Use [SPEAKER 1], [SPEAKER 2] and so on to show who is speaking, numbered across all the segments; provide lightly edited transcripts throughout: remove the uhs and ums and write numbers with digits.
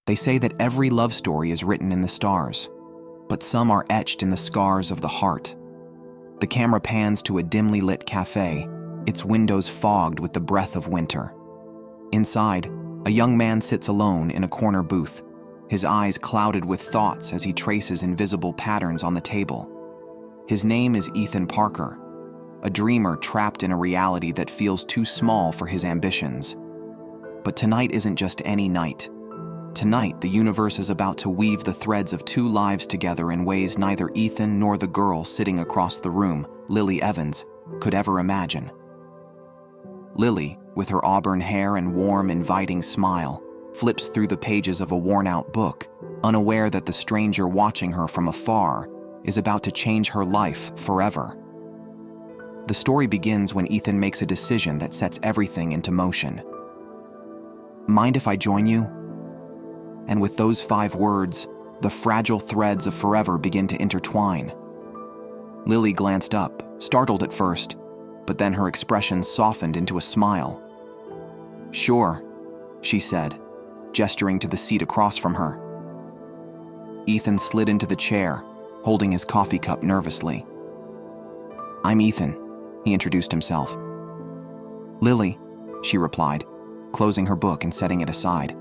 [SPEAKER 1] They say that every love story is written in the stars, but some are etched in the scars of the heart. The camera pans to a dimly lit cafe, its windows fogged with the breath of winter. Inside, a young man sits alone in a corner booth, his eyes clouded with thoughts as he traces invisible patterns on the table. His name is Ethan Parker, a dreamer trapped in a reality that feels too small for his ambitions. But tonight isn't just any night. Tonight, the universe is about to weave the threads of two lives together in ways neither Ethan nor the girl sitting across the room, Lily Evans, could ever imagine. Lily, with her auburn hair and warm, inviting smile, flips through the pages of a worn-out book, unaware that the stranger watching her from afar is about to change her life forever. The story begins when Ethan makes a decision that sets everything into motion. "Mind if I join you?" And with those 5 words, the fragile threads of forever begin to intertwine. Lily glanced up, startled at first, but then her expression softened into a smile. "Sure," she said, gesturing to the seat across from her. Ethan slid into the chair, holding his coffee cup nervously. "I'm Ethan," he introduced himself. "Lily," she replied, closing her book and setting it aside.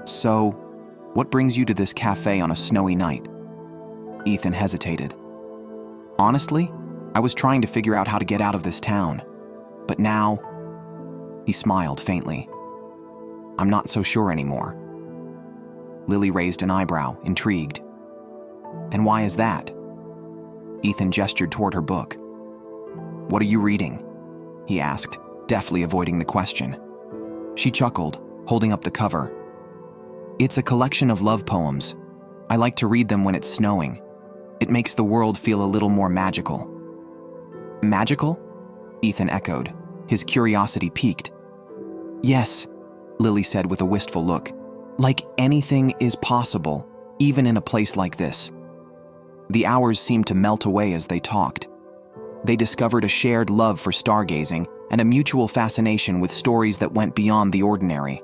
[SPEAKER 1] "So, what brings you to this cafe on a snowy night?" Ethan hesitated. "Honestly, I was trying to figure out how to get out of this town. But now," he smiled faintly, "I'm not so sure anymore." Lily raised an eyebrow, intrigued. "And why is that?" Ethan gestured toward her book. "What are you reading?" he asked, deftly avoiding the question. She chuckled, holding up the cover. "It's a collection of love poems. I like to read them when it's snowing. It makes the world feel a little more magical." "Magical?" Ethan echoed, his curiosity piqued. "Yes," Lily said with a wistful look. "Like anything is possible, even in a place like this." The hours seemed to melt away as they talked. They discovered a shared love for stargazing and a mutual fascination with stories that went beyond the ordinary.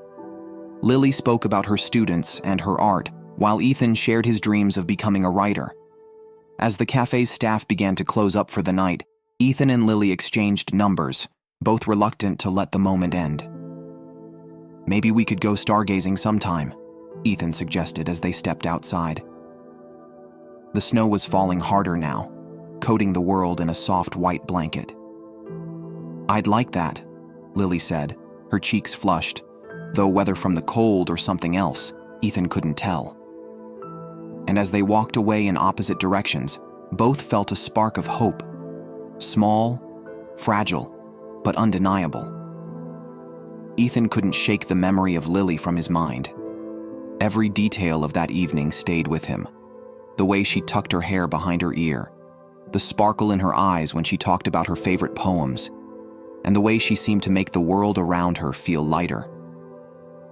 [SPEAKER 1] Lily spoke about her students and her art, while Ethan shared his dreams of becoming a writer. As the cafe's staff began to close up for the night, Ethan and Lily exchanged numbers, both reluctant to let the moment end. "Maybe we could go stargazing sometime," Ethan suggested as they stepped outside. The snow was falling harder now, coating the world in a soft white blanket. "I'd like that," Lily said, her cheeks flushed, though whether from the cold or something else, Ethan couldn't tell. And as they walked away in opposite directions, both felt a spark of hope. Small, fragile, but undeniable. Ethan couldn't shake the memory of Lily from his mind. Every detail of that evening stayed with him. The way she tucked her hair behind her ear, the sparkle in her eyes when she talked about her favorite poems, and the way she seemed to make the world around her feel lighter.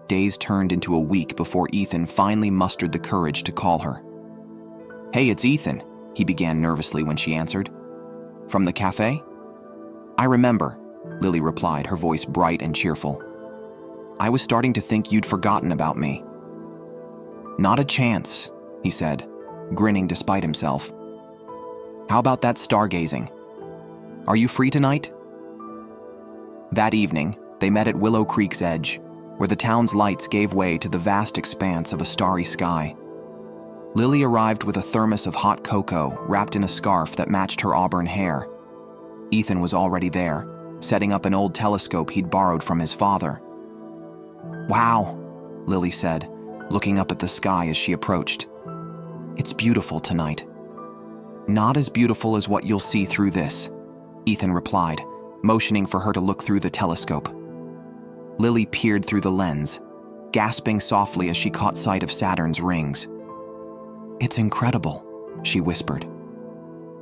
[SPEAKER 1] Days turned into a week before Ethan finally mustered the courage to call her. "Hey, it's Ethan," he began nervously when she answered. "From the cafe?" "I remember," Lily replied, her voice bright and cheerful. "I was starting to think you'd forgotten about me." "Not a chance," he said, grinning despite himself. "How about that stargazing? Are you free tonight?" That evening, they met at Willow Creek's edge, where the town's lights gave way to the vast expanse of a starry sky. Lily arrived with a thermos of hot cocoa wrapped in a scarf that matched her auburn hair. Ethan was already there, setting up an old telescope he'd borrowed from his father. "Wow," Lily said, looking up at the sky as she approached. "It's beautiful tonight." "Not as beautiful as what you'll see through this," Ethan replied, motioning for her to look through the telescope. Lily peered through the lens, gasping softly as she caught sight of Saturn's rings. "It's incredible," she whispered.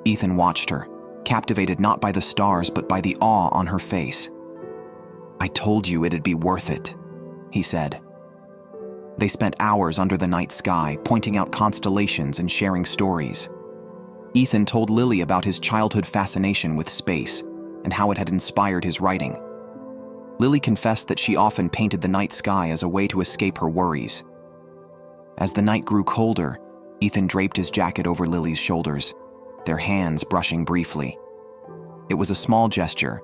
[SPEAKER 1] Ethan watched her, captivated not by the stars but by the awe on her face. "I told you it'd be worth it," he said. They spent hours under the night sky, pointing out constellations and sharing stories. Ethan told Lily about his childhood fascination with space and how it had inspired his writing. Lily confessed that she often painted the night sky as a way to escape her worries, As the night grew colder, Ethan draped his jacket over Lily's shoulders, their hands brushing briefly. It was a small gesture,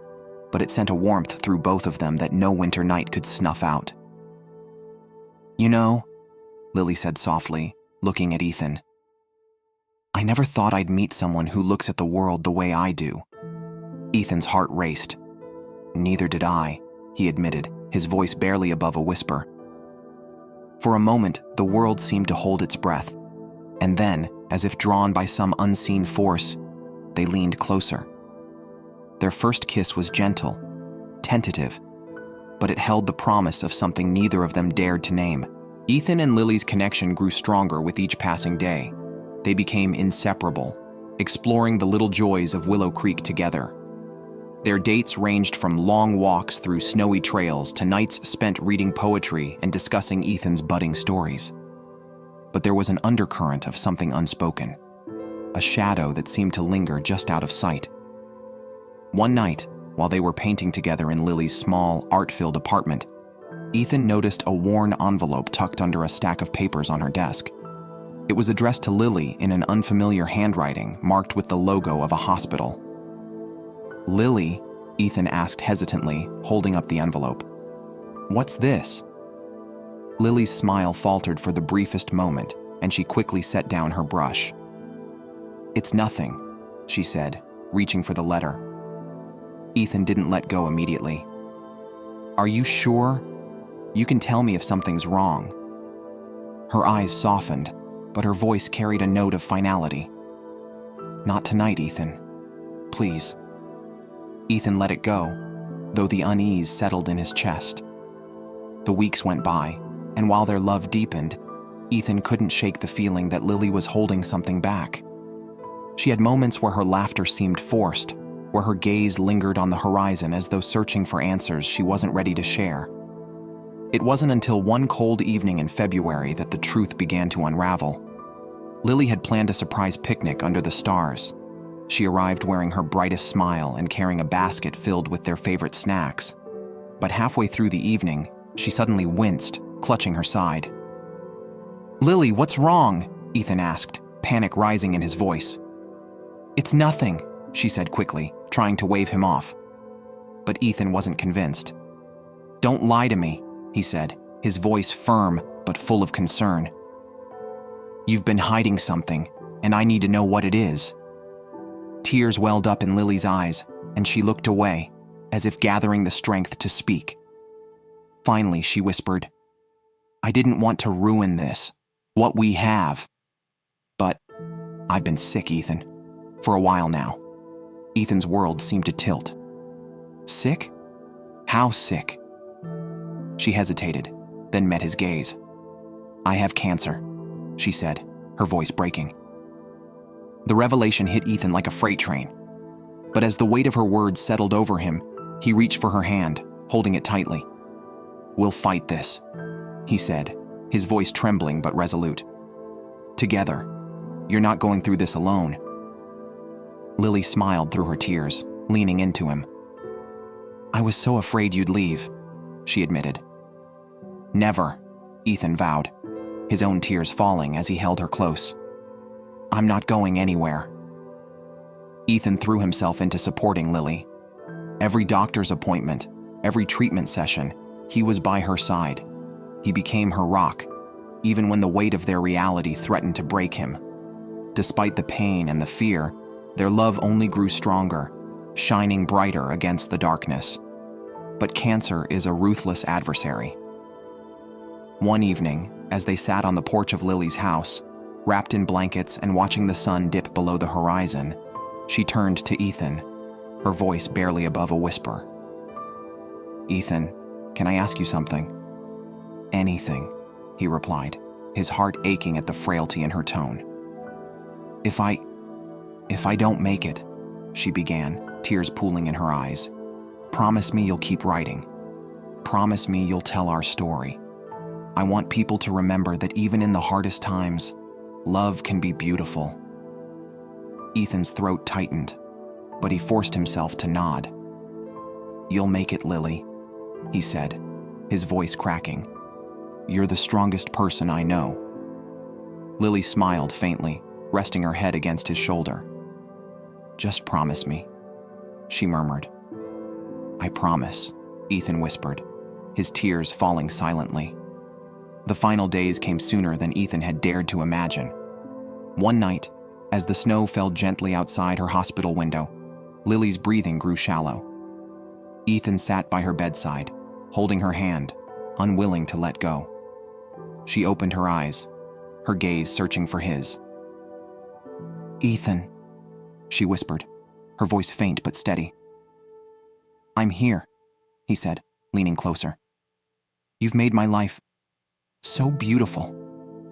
[SPEAKER 1] but it sent a warmth through both of them that no winter night could snuff out. "You know," Lily said softly, looking at Ethan, "I never thought I'd meet someone who looks at the world the way I do." Ethan's heart raced. "Neither did I," he admitted, his voice barely above a whisper. For a moment, the world seemed to hold its breath, and then, as if drawn by some unseen force, they leaned closer. Their first kiss was gentle, tentative, but it held the promise of something neither of them dared to name. Ethan and Lily's connection grew stronger with each passing day. They became inseparable, exploring the little joys of Willow Creek together. Their dates ranged from long walks through snowy trails to nights spent reading poetry and discussing Ethan's budding stories. But there was an undercurrent of something unspoken, a shadow that seemed to linger just out of sight. One night, while they were painting together in Lily's small, art-filled apartment, Ethan noticed a worn envelope tucked under a stack of papers on her desk. It was addressed to Lily in an unfamiliar handwriting marked with the logo of a hospital. "Lily," Ethan asked hesitantly, holding up the envelope. "What's this?" Lily's smile faltered for the briefest moment, and she quickly set down her brush. "It's nothing," she said, reaching for the letter. Ethan didn't let go immediately. "Are you sure? You can tell me if something's wrong." Her eyes softened, but her voice carried a note of finality. "Not tonight, Ethan. Please." Ethan let it go, though the unease settled in his chest. The weeks went by, and while their love deepened, Ethan couldn't shake the feeling that Lily was holding something back. She had moments where her laughter seemed forced, where her gaze lingered on the horizon as though searching for answers she wasn't ready to share. It wasn't until one cold evening in February that the truth began to unravel. Lily had planned a surprise picnic under the stars. She arrived wearing her brightest smile and carrying a basket filled with their favorite snacks. But halfway through the evening, she suddenly winced, clutching her side. "Lily, what's wrong?" Ethan asked, panic rising in his voice. "It's nothing," she said quickly, trying to wave him off. But Ethan wasn't convinced. "Don't lie to me," he said, his voice firm but full of concern. "You've been hiding something, and I need to know what it is." Tears welled up in Lily's eyes, and she looked away, as if gathering the strength to speak. Finally, she whispered, "I didn't want to ruin this, what we have. But I've been sick, Ethan, for a while now." Ethan's world seemed to tilt. "Sick? How sick?" She hesitated, then met his gaze. "I have cancer," she said, her voice breaking. The revelation hit Ethan like a freight train. But as the weight of her words settled over him, he reached for her hand, holding it tightly. "We'll fight this," he said, his voice trembling but resolute. "Together. You're not going through this alone." Lily smiled through her tears, leaning into him. "I was so afraid you'd leave," she admitted. "Never," Ethan vowed, his own tears falling as he held her close. "I'm not going anywhere." Ethan threw himself into supporting Lily. Every doctor's appointment, every treatment session, he was by her side. He became her rock, even when the weight of their reality threatened to break him. Despite the pain and the fear, their love only grew stronger, shining brighter against the darkness. But cancer is a ruthless adversary. One evening, as they sat on the porch of Lily's house, wrapped in blankets and watching the sun dip below the horizon, she turned to Ethan, her voice barely above a whisper. "Ethan, can I ask you something?" "Anything," he replied, his heart aching at the frailty in her tone. If I don't make it," she began, tears pooling in her eyes, "promise me you'll keep writing. Promise me you'll tell our story. I want people to remember that even in the hardest times, love can be beautiful." Ethan's throat tightened, but he forced himself to nod. "You'll make it, Lily," he said, his voice cracking. "You're the strongest person I know." Lily smiled faintly, resting her head against his shoulder. "Just promise me," she murmured. "I promise," Ethan whispered, his tears falling silently. The final days came sooner than Ethan had dared to imagine. One night, as the snow fell gently outside her hospital window, Lily's breathing grew shallow. Ethan sat by her bedside, holding her hand, unwilling to let go. She opened her eyes, her gaze searching for his. "Ethan," she whispered, her voice faint but steady. "I'm here," he said, leaning closer. "You've made my life so beautiful,"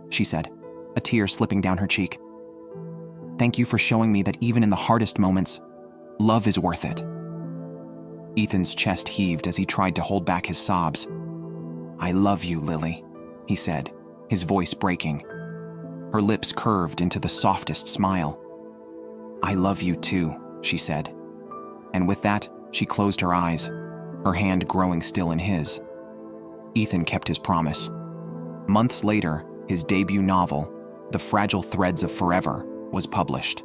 [SPEAKER 1] she said, a tear slipping down her cheek. "Thank you for showing me that even in the hardest moments, love is worth it." Ethan's chest heaved as he tried to hold back his sobs. "I love you, Lily," he said, his voice breaking. Her lips curved into the softest smile. "I love you too," she said. And with that, she closed her eyes, her hand growing still in his. Ethan kept his promise. Months later, his debut novel, The Fragile Threads of Forever, was published.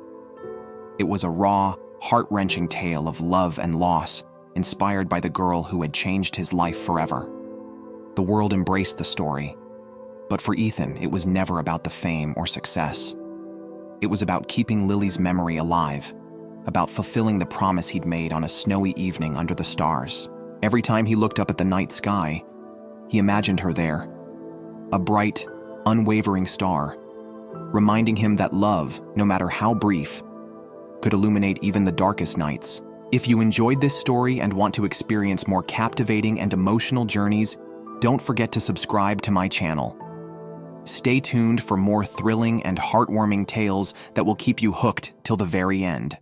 [SPEAKER 1] It was a raw, heart-wrenching tale of love and loss, inspired by the girl who had changed his life forever. The world embraced the story, but for Ethan, it was never about the fame or success. It was about keeping Lily's memory alive, about fulfilling the promise he'd made on a snowy evening under the stars. Every time he looked up at the night sky, he imagined her there, a bright, unwavering star, reminding him that love, no matter how brief, could illuminate even the darkest nights. If you enjoyed this story and want to experience more captivating and emotional journeys, don't forget to subscribe to my channel. Stay tuned for more thrilling and heartwarming tales that will keep you hooked till the very end.